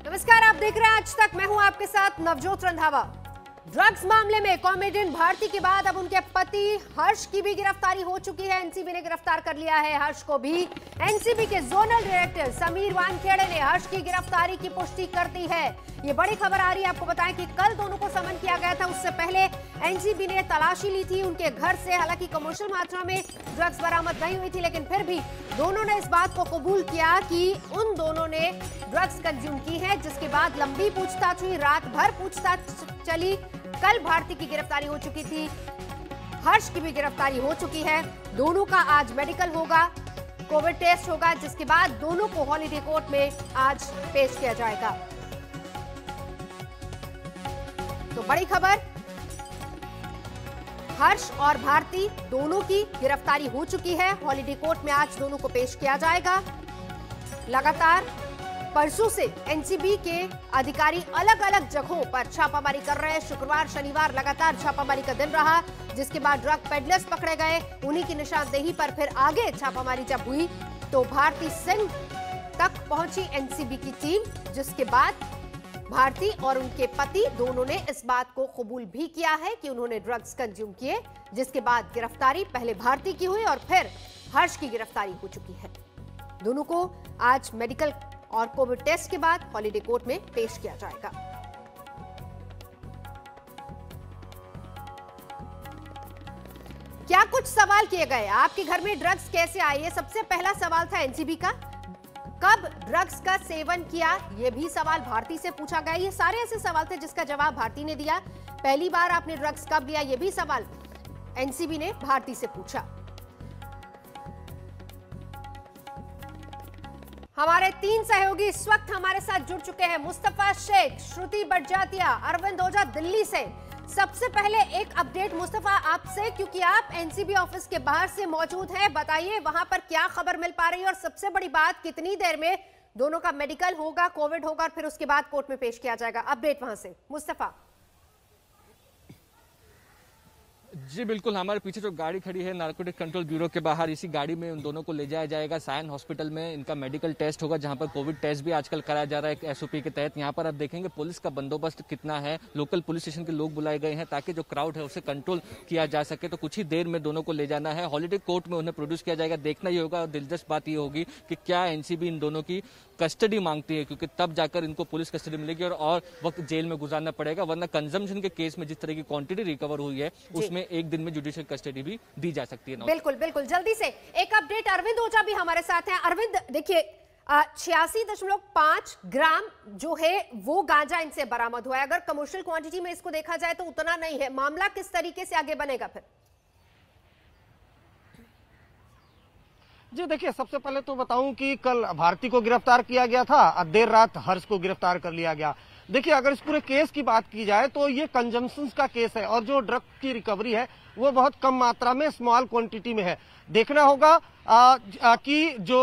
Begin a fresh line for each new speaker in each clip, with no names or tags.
नमस्कार, आप देख रहे हैं आज तक। मैं हूं आपके साथ नवजोत रंधावा। ड्रग्स मामले में कॉमेडियन भारती के बाद अब उनके पति हर्ष की भी गिरफ्तारी हो चुकी है। एनसीबी ने गिरफ्तार कर लिया है हर्ष को भी। एनसीबी के जोनल डायरेक्टर समीर वानखेड़े ने हर्ष की गिरफ्तारी की पुष्टि कर दी है। ये बड़ी खबर आ रही है। आपको बताएं कि कल दोनों को समन किया गया था। उससे पहले एनसीबी ने तलाशी ली थी उनके घर से। हालांकि कमर्शियल मात्रा में ड्रग्स बरामद नहीं हुई थी, लेकिन फिर भी दोनों ने इस बात को कबूल किया कि उन दोनों ने ड्रग्स कंज्यूम की है, जिसके बाद लंबी पूछताछ हुई, रात भर पूछताछ चली। कल भारती की गिरफ्तारी हो चुकी थी, हर्ष की भी गिरफ्तारी हो चुकी है। दोनों का आज मेडिकल होगा, कोविड टेस्ट होगा, जिसके बाद दोनों को हॉलिडे कोर्ट में आज पेश किया जाएगा। तो बड़ी खबर, हर्ष और भारती दोनों की गिरफ्तारी हो चुकी है। हॉलिडे कोर्ट में आज दोनों को पेश किया जाएगा। लगातार परसों से एनसीबी के अधिकारी अलग अलग जगहों पर छापामारी कर रहे हैं। शुक्रवार शनिवार लगातार छापामारी का दिन रहा, जिसके बाद ड्रग पेडलर्स पकड़े गए। उन्हीं की निशानदेही पर फिर आगे छापामारी जब हुई तो भारती सिंह तक पहुंची एनसीबी की टीम, जिसके बाद भारती और उनके पति दोनों ने इस बात को कबूल भी किया है कि उन्होंने ड्रग्स कंज्यूम किए, जिसके बाद गिरफ्तारी पहले भारती की हुई और फिर हर्ष की गिरफ्तारी हो चुकी है। दोनों को आज मेडिकल और कोविड टेस्ट के बाद हॉलिडे कोर्ट में पेश किया जाएगा। क्या कुछ सवाल किए गए, आपके घर में ड्रग्स कैसे आए, ये सबसे पहला सवाल था एनसीबी का। कब ड्रग्स का सेवन किया, ये भी सवाल भारती से पूछा गया। ये सारे ऐसे सवाल थे जिसका जवाब भारती ने दिया। पहली बार आपने ड्रग्स कब लिया, ये भी सवाल एनसीबी ने भारती से पूछा। हमारे 3 सहयोगी इस वक्त हमारे साथ जुड़ चुके हैं। मुस्तफा शेख, श्रुति बड़जातिया, अरविंद ओझा दिल्ली से। सबसे पहले एक अपडेट मुस्तफा आपसे, क्योंकि आप एनसीबी ऑफिस के बाहर से मौजूद हैं। बताइए वहां पर क्या खबर मिल पा रही है, और सबसे बड़ी बात, कितनी देर में दोनों का मेडिकल होगा, कोविड होगा और फिर उसके बाद कोर्ट में पेश किया जाएगा। अपडेट वहां से मुस्तफा।
जी बिल्कुल, हमारे पीछे जो गाड़ी खड़ी है नारकोटिक कंट्रोल ब्यूरो के बाहर, इसी गाड़ी में उन दोनों को ले जाया जाएगा। सायन हॉस्पिटल में इनका मेडिकल टेस्ट होगा, जहां पर कोविड टेस्ट भी आजकल कराया जा रहा है एसओपी के तहत। यहां पर आप देखेंगे पुलिस का बंदोबस्त कितना है। लोकल पुलिस स्टेशन के लोग बुलाए गए हैं ताकि जो क्राउड है उसे कंट्रोल किया जा सके। तो कुछ ही देर में दोनों को ले जाना है, हॉलिडे कोर्ट में उन्हें प्रोड्यूस किया जाएगा। देखना ये होगा, और दिलचस्प बात ये होगी कि क्या एनसीबी इन दोनों की कस्टडी मांगती है, क्योंकि तब जाकर इनको पुलिस कस्टडी मिलेगी और वक्त जेल में गुजारना पड़ेगा। वरना कंजम्पशन के केस में जिस तरह की क्वांटिटी रिकवर हुई है, उसमें एक दिन में जुडिशियल कस्टडी भी दी जा सकती है।
बिल्कुल बिल्कुल, जल्दी से एक अपडेट, अरविंद ओझा भी हमारे साथ हैं। अरविंद, देखिए 86.5 ग्राम जो है वो गांजा इनसे बरामद हुआ है। अगर कमर्शियल क्वांटिटी में इसको देखा जाए तो उतना नहीं है। मामला किस तरीके से आगे बनेगा फिर?
जी देखिए, सबसे पहले तो बताऊं कि कल भारती को गिरफ्तार किया गया था और देर रात हर्ष को गिरफ्तार कर लिया गया। देखिए, अगर इस पूरे केस की बात की जाए तो ये कंजम्पशन का केस है, और जो ड्रग की रिकवरी है वो बहुत कम मात्रा में, स्मॉल क्वांटिटी में है। देखना होगा कि जो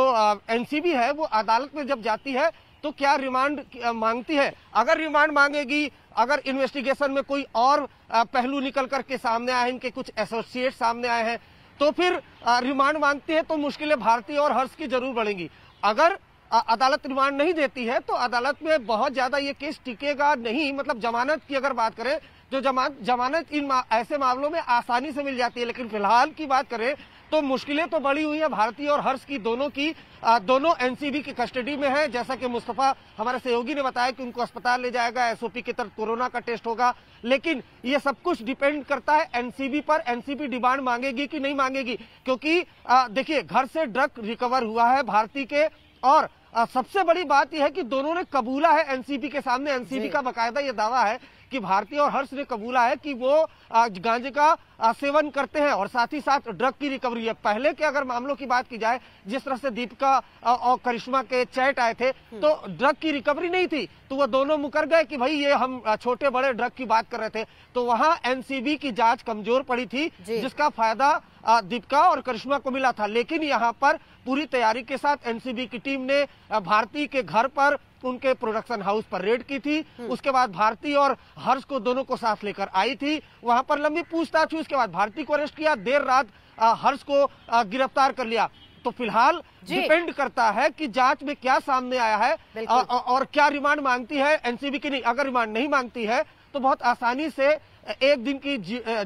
एनसीबी है वो अदालत में जब जाती है तो क्या रिमांड मांगती है। अगर रिमांड मांगेगी, अगर इन्वेस्टिगेशन में कोई और पहलू निकल करके सामने आए, इनके कुछ एसोसिएट सामने आए हैं, तो फिर रिमांड मांगती है तो मुश्किलें भारती और हर्ष की जरूर बढ़ेंगी। अगर अदालत रिमांड नहीं देती है तो अदालत में बहुत ज्यादा ये केस टिकेगा नहीं। मतलब जमानत की अगर बात करें तो जमानत इन ऐसे मामलों में आसानी से मिल जाती है, लेकिन फिलहाल की बात करें तो मुश्किलें तो बढ़ी हुई है भारती और हर्ष की। दोनों एनसीबी की कस्टडी में है। जैसा कि मुस्तफा हमारे सहयोगी ने बताया कि उनको अस्पताल ले जाएगा, एसओपी के तहत कोरोना का टेस्ट होगा, लेकिन ये सब कुछ डिपेंड करता है एनसीबी पर। एनसीबी डिमांड मांगेगी कि नहीं मांगेगी, क्योंकि देखिए घर से ड्रग रिकवर हुआ है भारती के, और सबसे बड़ी बात यह है कि दोनों ने कबूला है एनसीबी के सामने। एनसीबी का बाकायदा ये दावा है कि भारती और हर्ष ने कबूला है कि वो गांजे का सेवन करते हैं और साथ ही साथ ड्रग की रिकवरी है। पहले के अगर मामलों की बात की जाए, जिस तरह से दीपिका और करिश्मा के चैट आए थे, तो ड्रग की रिकवरी नहीं थी, तो वो दोनों मुकर गए कि भाई ये हम छोटे बड़े ड्रग की बात कर रहे थे। तो वहां एनसीबी की जांच कमजोर पड़ी थी, जिसका फायदा दीपिका और करिश्मा को मिला था। लेकिन यहाँ पर पूरी तैयारी के साथ एनसीबी की टीम ने भारती के घर पर, उनके प्रोडक्शन हाउस पर रेड की थी। उसके बाद भारती और हर्ष को दोनों को साथ लेकर आई थी, वहां पर लंबी पूछताछ हुई। उसके बाद भारती को अरेस्ट किया, देर रात हर्ष को गिरफ्तार कर लिया। तो फिलहाल डिपेंड करता है कि जांच में क्या सामने आया है और क्या रिमांड मांगती है एनसीबी की। नहीं, अगर रिमांड नहीं मांगती है तो बहुत आसानी से एक दिन की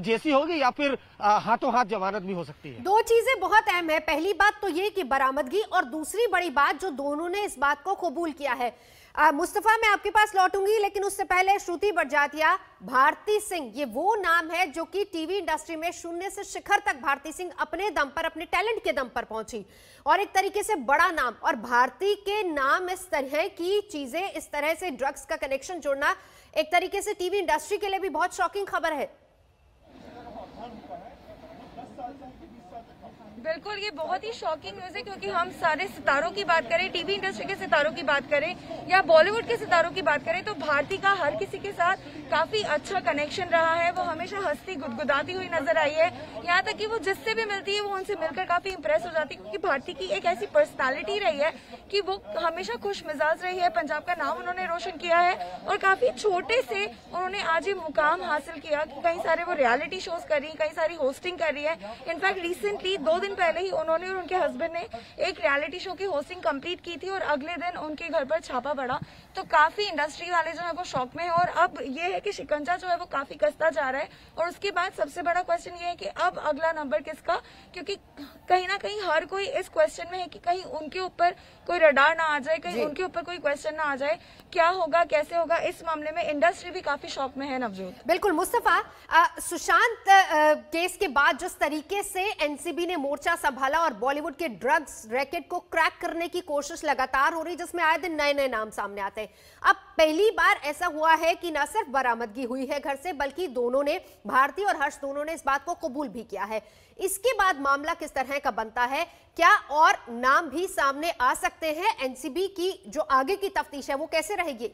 जेसी होगी या फिर हाथों हाथ जमानत भी हो सकती है।
दो चीजें बहुत अहम है, पहली बात तो ये कि बरामदगी, और दूसरी बड़ी बात जो दोनों ने इस बात को कबूल किया है। मुस्तफा, मैं आपके पास लौटूंगी, लेकिन उससे पहले श्रुति बड़जात्या, भारती सिंह, ये वो नाम है जो कि टीवी इंडस्ट्री में शून्य से शिखर तक भारती सिंह अपने दम पर, अपने टैलेंट के दम पर पहुंची, और एक तरीके से बड़ा नाम। और भारती के नाम, इस तरह की चीजें, इस तरह से ड्रग्स का कनेक्शन जोड़ना एक तरीके से टीवी इंडस्ट्री के लिए भी बहुत शॉकिंग खबर है।
बिल्कुल, ये बहुत ही शॉकिंग न्यूज है, क्योंकि हम सारे सितारों की बात करें, टीवी इंडस्ट्री के सितारों की बात करें या बॉलीवुड के सितारों की बात करें, तो भारती का हर किसी के साथ काफी अच्छा कनेक्शन रहा है। वो हमेशा हंसती गुदगुदाती हुई नजर आई है, यहाँ तक कि वो जिससे भी मिलती है वो उनसे मिलकर काफी इंप्रेस हो जाती है, क्योंकि भारती की एक ऐसी पर्सनालिटी रही है कि वो हमेशा खुश मिजाज रही है। पंजाब का नाम उन्होंने रोशन किया है और काफी छोटे से उन्होंने आज ये मुकाम हासिल किया कि कई सारे वो रियलिटी शोज कर रही है, कई सारी होस्टिंग कर रही है। इनफैक्ट रिसेंटली 2 दिन पहले ही उन्होंने और उनके हस्बैंड ने एक रियलिटी शो की होस्टिंग कंप्लीट की थी और अगले दिन उनके घर पर छापा पड़ा। तो काफी इंडस्ट्री वाले जो है वो शॉक में है, और अब ये है कि शिकंजा जो है वो काफी कसता जा रहा है। और उसके बाद सबसे बड़ा क्वेश्चन ये है कि अब अगला नंबर किसका, क्योंकि कहीं ना कहीं हर कोई इस क्वेश्चन में है कि कहीं उनके ऊपर कोई रडार ना आ जाए, कहीं उनके ऊपर कोई क्वेश्चन ना आ जाए, क्या होगा कैसे होगा। इस मामले में इंडस्ट्री भी काफी शॉक में है। नवजोत,
बिल्कुल। मुस्तफा, सुशांत केस के बाद जिस तरीके से एनसीबी ने मोर्चा संभाला और बॉलीवुड के ड्रग्स रैकेट को क्रैक करने की कोशिश लगातार हो रही, जिसमें आए दिन नए नए नाम सामने आते हैं। अब पहली बार ऐसा हुआ है कि न सिर्फ बरामदगी हुई है घर से, बल्कि दोनों ने, भारती और हर्ष दोनों ने इस बात को कबूल भी किया है। इसके बाद मामला किस तरह का बनता है, क्या और नाम भी सामने आ सकते हैं? एनसीबी की जो आगे की तफ्तीश है वो कैसे रहेगी?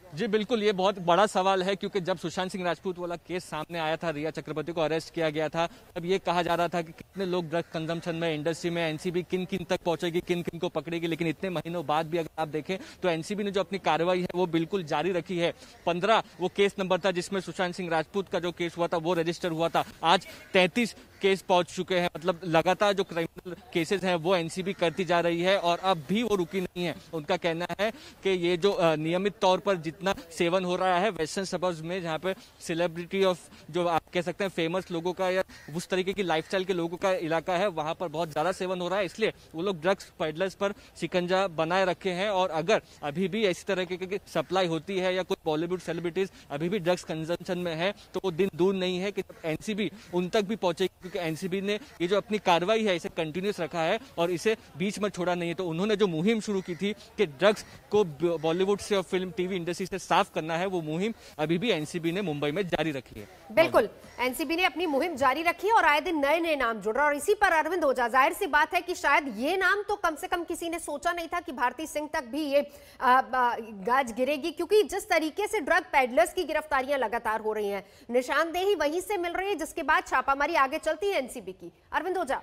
जी बिल्कुल, ये बहुत बड़ा सवाल है, क्योंकि जब सुशांत सिंह राजपूत वाला केस सामने आया था, रिया चक्रवर्ती को अरेस्ट किया गया था, तब ये कहा जा रहा था कि कितने लोग ड्रग कंजम्पशन में, इंडस्ट्री में, एनसीबी किन किन तक पहुंचेगी, किन किन को पकड़ेगी। लेकिन इतने महीनों बाद भी अगर आप देखें तो एनसीबी ने जो अपनी कार्रवाई है वो बिल्कुल जारी रखी है। 15 वो केस नंबर था जिसमें सुशांत सिंह राजपूत का जो केस हुआ था वो रजिस्टर हुआ था। आज 33 केस पहुंच चुके हैं। मतलब लगातार जो क्रिमिनल केसेस हैं वो एनसीबी करती जा रही है और अब भी वो रुकी नहीं है। उनका कहना है कि ये जो नियमित तौर पर जितना सेवन हो रहा है वेस्टर्न सबर्ब्स में, जहाँ पे सेलिब्रिटी ऑफ, जो आप कह सकते हैं फेमस लोगों का या उस तरीके की लाइफस्टाइल के लोगों का इलाका है, वहां पर बहुत ज्यादा सेवन हो रहा है। इसलिए वो लोग ड्रग्स पेडलर्स पर शिकंजा बनाए रखे हैं। और अगर अभी भी इसी तरह की सप्लाई होती है या कोई बॉलीवुड सेलिब्रिटीज अभी भी ड्रग्स कंजम्पशन में है, तो वो दिन दूर नहीं है कि एनसीबी उन तक भी पहुंचेगी, क्योंकि एनसीबी ने ये जो अपनी कार्रवाई है इसे कंटिन्यूस रखा है और इसे बीच में छोड़ा नहीं है। तो उन्होंने जो मुहिम शुरू की थी कि ड्रग्स को बॉलीवुड से और फिल्म टीवी इंडस्ट्री से साफ करना है, वो मुहिम अभी भी एनसीबी ने मुंबई में जारी रखी है।
बिल्कुल, एनसीबी ने अपनी मुहिम जारी रखी है और आए दिन नए नए नाम जुड़ रहे हैं। और इसी पर अरविंद ओझा, जाहिर सी बात है कि शायद ये नाम तो कम से कम किसी ने सोचा नहीं था कि भारती सिंह तक भी ये गाज गिरेगी, क्योंकि जिस तरीके से ड्रग पेडलर्स की गिरफ्तारियां लगातार हो रही हैं, निशानदेही वहीं से मिल रही है, जिसके बाद छापामारी आगे चलती है एनसीबी की। अरविंद ओझा,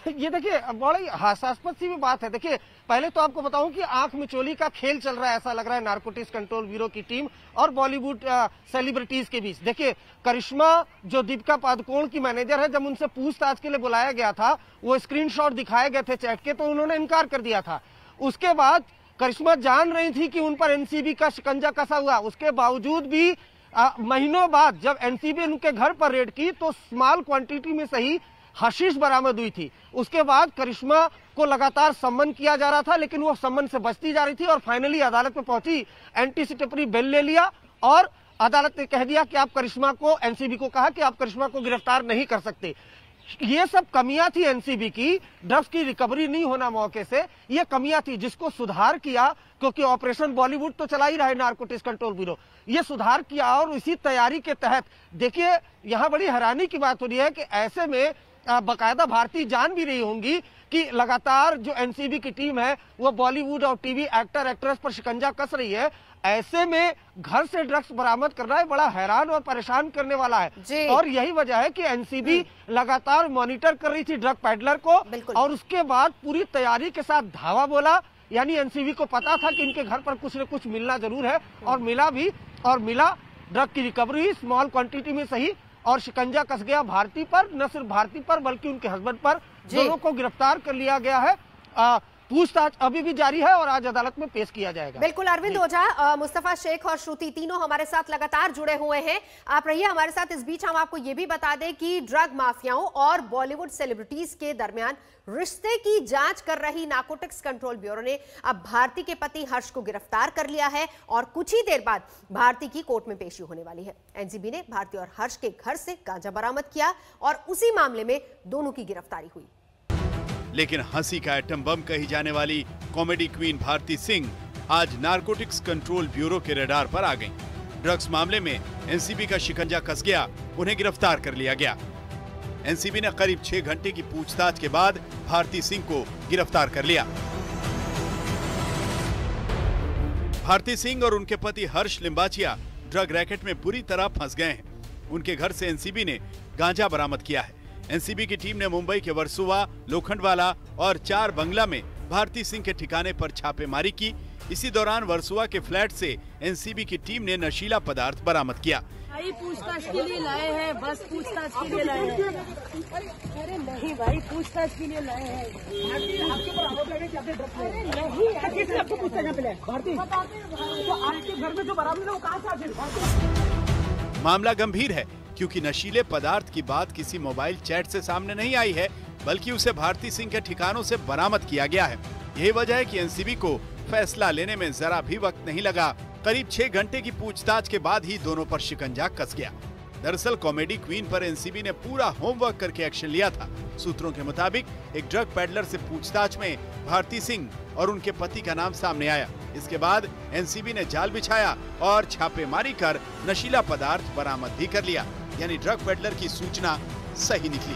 ये देखिए बड़ी हास्यास्पद सी भी बात है। देखिए पहले तो आपको बताऊं कि आंख मिचोली का खेल चल रहा है, ऐसा लग रहा है नारकोटिक्स कंट्रोल ब्यूरो की टीम और बॉलीवुड सेलिब्रिटीज के बीच। देखिए करिश्मा जो दीपिका पादुकोण की मैनेजर है, जब उनसे पूछताछ के लिए बुलाया गया था, वो स्क्रीनशॉट दिखाए गए थे चैट के, तो उन्होंने इनकार कर दिया था। उसके बाद करिश्मा जान रही थी कि उन पर एनसीबी का शिकंजा कसा हुआ, उसके बावजूद भी महीनों बाद जब एनसीबी उनके घर पर रेड की तो स्मॉल क्वांटिटी में सही हशीश बरामद हुई थी। उसके बाद करिश्मा को लगातार सम्मन किया जा रहा था, लेकिन वो सम्मन से बचती जा रही थी और फाइनली अदालत में पहुंची, एंटीसिपेटरी बेल ले लिया और अदालत ने कह दिया कि आप करिश्मा को, एनसीबी को कहा कि आप करिश्मा को गिरफ्तार नहीं कर सकते। ये सब कमियां थी एनसीबी की, ड्रग्स की रिकवरी नहीं होना मौके से, ये कमियां थी जिसको सुधार किया, क्योंकि ऑपरेशन बॉलीवुड तो चला ही रहा है नारकोटिक्स कंट्रोल ब्यूरो, ये सुधार किया। और इसी तैयारी के तहत देखिए यहाँ बड़ी हैरानी की बात हो रही है कि ऐसे में बकायदा भारती जान भी रही होंगी कि लगातार जो एनसीबी की टीम है वो बॉलीवुड और टीवी एक्टर एक्ट्रेस पर शिकंजा कस रही है। ऐसे में घर से ड्रग्स बरामद करना है बड़ा हैरान और परेशान करने वाला है। और यही वजह है कि एनसीबी लगातार मॉनिटर कर रही थी ड्रग पैडलर को, और उसके बाद पूरी तैयारी के साथ धावा बोला। यानी एनसीबी को पता था कि इनके घर पर कुछ न कुछ मिलना जरूर है, और मिला भी, और मिला ड्रग की रिकवरी स्मॉल क्वांटिटी में सही और शिकंजा कस गया भारती पर, न सिर्फ भारती पर बल्कि उनके हस्बैंड पर। दोनों को गिरफ्तार कर लिया गया है। पूछताछ अभी भी जारी है और आज अदालत में पेश किया जाएगा।
बिल्कुल अरविंद ओझा, मुस्तफा शेख और श्रुति तीनों हमारे साथ लगातार जुड़े हुए हैं। आप रहिए हमारे साथ। इस बीच हम आपको ये भी बता दें कि ड्रग माफियाओं और बॉलीवुड सेलिब्रिटीज के दरमियान रिश्ते की जांच कर रही नारकोटिक्स कंट्रोल ब्यूरो ने अब भारती के पति हर्ष को गिरफ्तार कर लिया है और कुछ ही देर बाद भारती की कोर्ट में पेशी होने वाली है। एनसीबी ने भारती और हर्ष के घर से गांजा बरामद किया और उसी मामले में दोनों की गिरफ्तारी हुई।
लेकिन हंसी का एटम बम कही जाने वाली कॉमेडी क्वीन भारती सिंह आज नारकोटिक्स कंट्रोल ब्यूरो के रडार पर आ गईं। ड्रग्स मामले में एनसीबी का शिकंजा कस गया, उन्हें गिरफ्तार कर लिया गया। एनसीबी ने करीब 6 घंटे की पूछताछ के बाद भारती सिंह को गिरफ्तार कर लिया। भारती सिंह और उनके पति हर्ष लिंबाचिया ड्रग रैकेट में बुरी तरह फंस गए हैं। उनके घर से एनसीबी ने गांजा बरामद किया है। एनसीबी की टीम ने मुंबई के वर्सोवा, लोखंडवाला और 4 बंगला में भारती सिंह के ठिकाने पर छापेमारी की। इसी दौरान वर्सोवा के फ्लैट से एनसीबी की टीम ने नशीला पदार्थ बरामद किया।
भाई पूछताछ के लिए लाए हैं, बस पूछताछ के लिए लाए हैं। अरे नहीं भाई, पूछताछ के लिए लाए हैं। आपके ऊपर आरोप लगे कि आपने ड्रग्स लिए? नहीं, आपको पूछते हैं पहले भारती, तो आपके घर में जो बरामद है वो कहाँ से आखिर?
मामला गंभीर है क्योंकि नशीले पदार्थ की बात किसी मोबाइल चैट से सामने नहीं आई है, बल्कि उसे भारती सिंह के ठिकानों से बरामद किया गया है। यही वजह है कि एनसीबी को फैसला लेने में जरा भी वक्त नहीं लगा। करीब 6 घंटे की पूछताछ के बाद ही दोनों पर शिकंजा कस गया। दरअसल कॉमेडी क्वीन पर एनसीबी ने पूरा होमवर्क करके एक्शन लिया था। सूत्रों के मुताबिक एक ड्रग पेडलर से पूछताछ में भारती सिंह और उनके पति का नाम सामने आया। इसके बाद एनसीबी ने जाल बिछाया और छापेमारी कर नशीला पदार्थ बरामद भी कर लिया। यानी ड्रग पेडलर की सूचना सही निकली।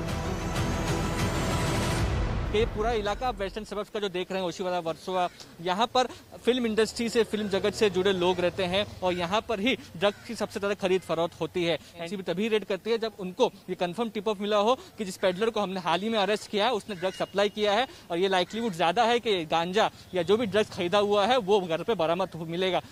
ये पूरा इलाका वेस्टर्न सबर्ब्स का जो देख रहे हैं, ओशिवारा, वर्सोवा, यहाँ पर फिल्म इंडस्ट्री से, फिल्म जगत से जुड़े लोग रहते हैं और यहाँ पर ही ड्रग्स की सबसे ज्यादा खरीद फरोख्त होती है। एनसीबी तभी रेड करती है जब उनको ये कंफर्म टिप ऑफ मिला हो कि जिस पेडलर को हमने हाल ही में अरेस्ट किया है उसने ड्रग्स सप्लाई किया है और ये लाइक्लीहुड ज्यादा है कि गांजा या जो भी ड्रग्स खरीदा हुआ है वो घर पे बरामद मिलेगा।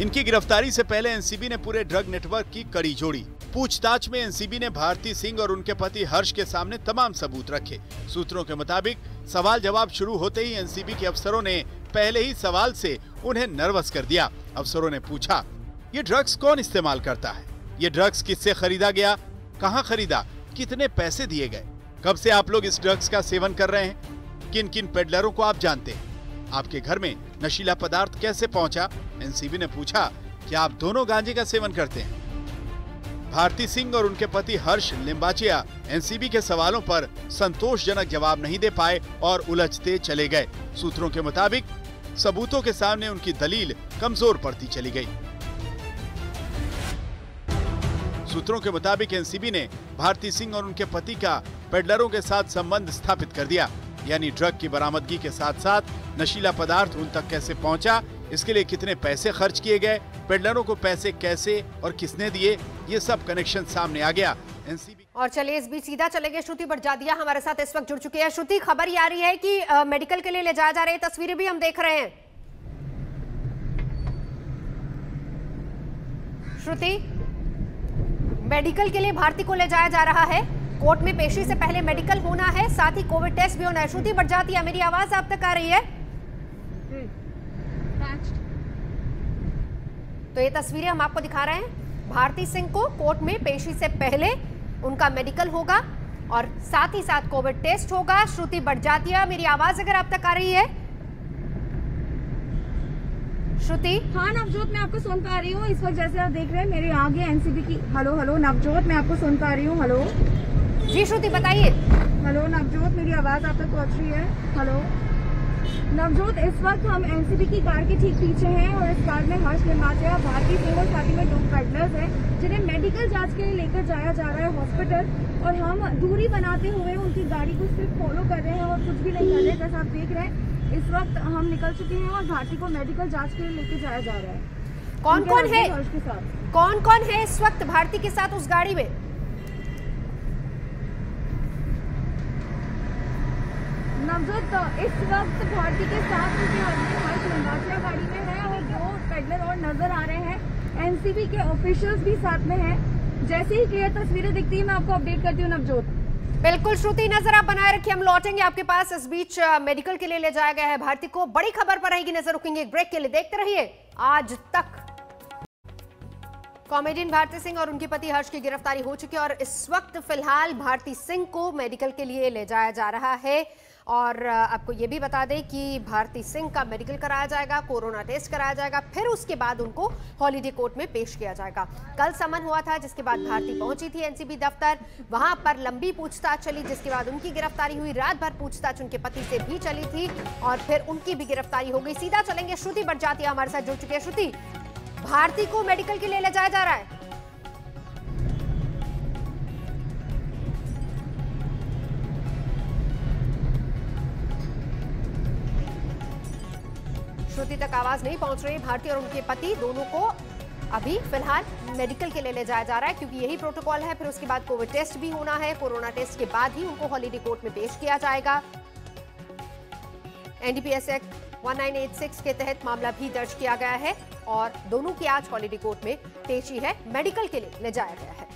इनकी गिरफ्तारी से पहले एनसीबी ने पूरे ड्रग नेटवर्क की कड़ी जोड़ी। पूछताछ में एनसीबी ने भारती सिंह और उनके पति हर्ष के सामने तमाम सबूत रखे। सूत्रों के मुताबिक सवाल जवाब शुरू होते ही एनसीबी के अफसरों ने पहले ही सवाल से उन्हें नर्वस कर दिया। अफसरों ने पूछा, ये ड्रग्स कौन इस्तेमाल करता है? ये ड्रग्स किससे खरीदा गया? कहाँ खरीदा? कितने पैसे दिए गए? कब से आप लोग इस ड्रग्स का सेवन कर रहे हैं? किन किन पेडलरों को आप जानते हैं? आपके घर में नशीला पदार्थ कैसे पहुंचा? एनसीबी ने पूछा, क्या आप दोनों गांजे का सेवन करते हैं? भारती सिंह और उनके पति हर्ष लिंबाचिया एनसीबी के सवालों पर संतोषजनक जवाब नहीं दे पाए और उलझते चले गए। सूत्रों के मुताबिक सबूतों के सामने उनकी दलील कमजोर पड़ती चली गई। सूत्रों के मुताबिक एनसीबी ने भारती सिंह और उनके पति का पेडलरों के साथ संबंध स्थापित कर दिया। यानी ड्रग की बरामदगी के साथ साथ नशीला पदार्थ उन तक कैसे पहुंचा, इसके लिए कितने पैसे खर्च किए गए, पेडलरों को पैसे कैसे और किसने दिए, ये सब कनेक्शन सामने आ गया। एनसीबी
और चलिए इस बीच सीधा चलेंगे, श्रुति बड़जादिया हमारे साथ इस वक्त जुड़ चुकी है। श्रुति, खबर ये आ रही है कि मेडिकल के लिए ले जाया जा रहे हैं, तस्वीरें भी हम देख रहे हैं। श्रुति, मेडिकल के लिए भारती को ले जाया जा रहा है। कोर्ट में पेशी से पहले मेडिकल होना है, साथ ही कोविड टेस्ट भी होना है। श्रुति बड़जादिया, मेरी आवाज आप तक आ रही है? तो ये तस्वीरें हम आपको दिखा रहे हैं। भारती सिंह को कोर्ट में पेशी से पहले उनका मेडिकल होगा और साथ ही साथ कोविड टेस्ट होगा। श्रुति बड़जादिया, मेरी आवाज अगर आप तक आ रही है? श्रुति?
हाँ नवजोत, मैं आपको सुन पा रही हूँ। इस वक्त जैसे आप देख रहे हैं मेरे आगे एनसीबी की। हेलो हेलो नवजोत, मैं आपको सुन पा रही हूँ। हेलो
जी श्रुति, बताइए।
हेलो नवजोत, मेरी आवाज आप तक पहुँच रही है? हेलो नवजोत, इस वक्त हम एनसीबी की कार के ठीक पीछे हैं और इस कार में हर्ष लिंबाचिया, भारती सिंह और साथ ही में 2 पेडलर्स हैं जिन्हें मेडिकल जांच के लिए लेकर जाया जा रहा है हॉस्पिटल। और हम दूरी बनाते हुए उनकी गाड़ी को सिर्फ फॉलो कर रहे हैं और कुछ भी नहीं कर रहे। जैसा आप देख रहे हैं इस वक्त हम निकल चुके हैं और भारती को मेडिकल जाँच के लिए लेकर जाया जा रहा है।
कौन कौन है
हर्ष के साथ?
कौन कौन है इस वक्त भारती के साथ उस गाड़ी में?
नवजोत, इस वक्त भारती के साथ उनके हस्बैंड हर्ष लिंबाचिया गाड़ी में है और 2 पेडलर और नजर आ रहे हैं। एनसीबी के ऑफिशियल्स भी साथ में हैं। जैसे ही क्लियर तस्वीरें दिखती है मैं आपको अपडेट करती हूँ नवजोत।
बिल्कुल श्रुति, नजर आप बनाए रखिए, हम लौटेंगे आपके पास। इस बीच मेडिकल के लिए ले जाया गया है भारती को। बड़ी खबर पर रहेगी नजर, रुकेंगे एक ब्रेक के लिए। देखते रहिए आज तक। कॉमेडियन भारती सिंह और उनके पति हर्ष की गिरफ्तारी हो चुकी है और इस वक्त फिलहाल भारती सिंह को मेडिकल के लिए ले जाया जा रहा है। और आपको ये भी बता दें कि भारती सिंह का मेडिकल कराया जाएगा, कोरोना टेस्ट कराया जाएगा, फिर उसके बाद उनको हॉलीडे कोर्ट में पेश किया जाएगा। कल समन हुआ था, जिसके बाद भारती पहुंची थी एनसीबी दफ्तर। वहां पर लंबी पूछताछ चली, जिसके बाद उनकी गिरफ्तारी हुई। रात भर पूछताछ उनके पति से भी चली थी और फिर उनकी भी गिरफ्तारी हो गई। सीधा चलेंगे, श्रुति बड़जात्या हमारे साथ जुड़ चुकी है। श्रुति, भारती को मेडिकल के लिए ले जाया जा रहा है। श्रुति तक आवाज नहीं पहुंच रही। भारती और उनके पति दोनों को अभी फिलहाल मेडिकल के लिए ले जाया जा रहा है, क्योंकि यही प्रोटोकॉल है। फिर उसके बाद कोविड टेस्ट भी होना है। कोरोना टेस्ट के बाद ही उनको हॉलीडे कोर्ट में पेश किया जाएगा। एनडीपीएस एक्ट 1986 के तहत मामला भी दर्ज किया गया है और दोनों की आज हॉलीडे कोर्ट में पेशी है। मेडिकल के लिए ले जाया गया है।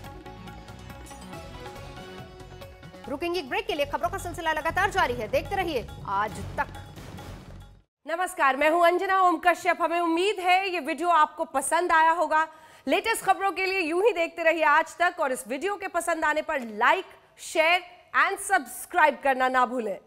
रुकेंगे एक ब्रेक के लिए। खबरों का सिलसिला लगातार जारी है, देखते रहिए आज तक।
नमस्कार, मैं हूं अंजना ओम कश्यप। हमें उम्मीद है ये वीडियो आपको पसंद आया होगा। लेटेस्ट खबरों के लिए यूं ही देखते रहिए आज तक और इस वीडियो के पसंद आने पर लाइक, शेयर एंड सब्सक्राइब करना ना भूलें।